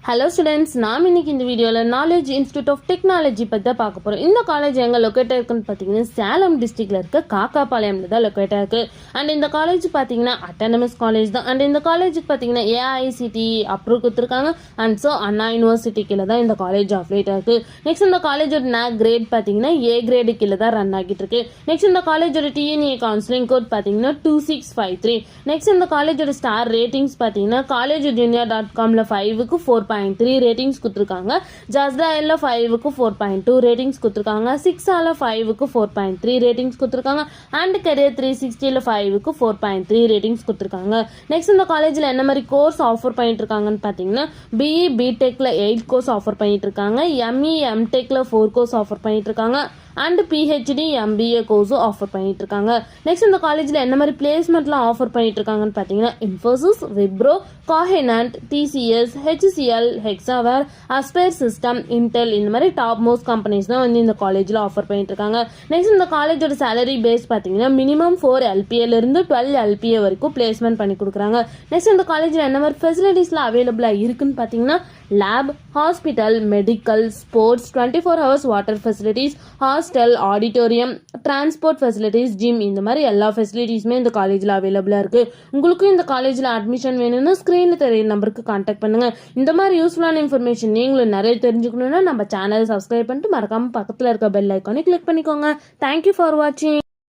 Hello students, நாம் இன்னைக்கு இந்த வீடியோவில் நாலேஜ் இன்ஸ்டியூட் ஆஃப் டெக்னாலஜி பற்றி தான் பார்க்க போகிறோம். இந்த காலேஜ் எங்கே லொக்கேட்டாக இருக்குன்னு பார்த்தீங்கன்னா சேலம் டிஸ்ட்ரிக்டில் இருக்க காக்காபாளையம்ல தான் லொக்கேட்டாக இருக்குது. அண்ட் இந்த காலேஜ் பார்த்தீங்கன்னா அட்டானமஸ் காலேஜ் தான். அண்ட் இந்த காலேஜுக்கு பார்த்தீங்கன்னா ஏஐசிடி அப்ரூவ் கொடுத்துருக்காங்க. அண்ட் ஸோ அண்ணா யூனிவர்சிட்டி கீழே தான் இந்த காலேஜ் அப்ளேட் ஆகுது. நெக்ஸ்ட் இந்த காலேஜோட நேக் கிரேட் பார்த்தீங்கன்னா ஏ கிரேடு கீழே தான் ரன் ஆகிட்டு இருக்கு. நெக்ஸ்ட் இந்த காலேஜோட டிஎன்ஏ கவுன்சிலிங் கோட் பார்த்தீங்கன்னா 2653. நெக்ஸ்ட் இந்த காலேஜோட ஸ்டார் ரேட்டிங்ஸ் பார்த்தீங்கன்னா collegedunia.comல 5க்கு 4.3 ரேட்டிங்ஸ் கொடுத்துருக்காங்க. ஜஸ்டாயில் 5க்கு 4.2 ரேட்டிங்ஸ் கொடுத்துருக்காங்க. 6ஆல 5க்கு 4.3 ரேட்டிங்ஸ் கொடுத்துருக்காங்க. அண்ட் கரியர் 360ல 5க்கு 4.3 ரேட்டிங்ஸ் கொடுத்துருக்காங்க. நெக்ஸ்ட் இந்த காலேஜில் என்ன மாதிரி கோர்ஸ் ஆஃபர் பண்ணிட்டு இருக்காங்கன்னு பார்த்தீங்கன்னா பிஇ பிடெக்ல 8 கோர்ஸ் ஆஃபர் பண்ணிட்டு இருக்காங்க. எம்இ எம்டெக்ல 4 கோர்ஸ் ஆஃபர் பண்ணிட்டு இருக்காங்க. அண்ட் பிஹெச்டி எம்பிஏ கோர்ஸும் ஆஃபர் பண்ணிட்டு இருக்காங்க. நெக்ஸ்ட் இந்த காலேஜில் என்ன மாதிரி பிளேஸ்மெண்ட்லாம் ஆஃபர் பண்ணிட்டு இருக்காங்கன்னு பார்த்தீங்கன்னா Infosys, Wipro, Cognizant, TCS, HCL, Hexaware, Aspire system, Intel இந்த மாதிரி டாப் மோஸ்ட் கம்பெனிஸ் தான் வந்து இந்த காலேஜில் ஆஃபர் பண்ணிட்டு இருக்காங்க. நெக்ஸ்ட் இந்த காலேஜோட சேலரி பேஸ் பார்த்தீங்கன்னா மினிமம் 4 LPAலேருந்து 12 LPA வரைக்கும் பிளேஸ்மெண்ட் பண்ணி கொடுக்குறாங்க. நெக்ஸ்ட் இந்த காலேஜில் என்ன மாதிரி ஃபெசிலிட்டிஸ்லாம் அவைலபிளாக இருக்குன்னு பார்த்தீங்கன்னா lab, hospital, medical, sports, 24 hours water facilities, hostel, auditorium, transport facilities, gym இந்த மாதிரி எல்லா ஃபெசிலிட்டிஸுமே இந்த காலேஜில் அவைலபிளாக இருக்குது. உங்களுக்கும் இந்த காலேஜில் அட்மிஷன் வேணும்னா ஸ்க்ரீனில் தெரிய நம்பருக்கு கான்டாக்ட் பண்ணுங்கள். இந்த மாதிரி யூஸ்ஃபுல்லான இன்ஃபர்மேஷன் நீங்களும் நிறைய தெரிஞ்சுக்கணுன்னா நம்ம சேனலை சப்ஸ்கிரைப் பண்ணிட்டு மறக்காமல் பக்கத்தில் இருக்க பெல் ஐக்கானை கிளிக் பண்ணிக்கோங்க. தேங்க்யூ ஃபார் வாட்சிங்.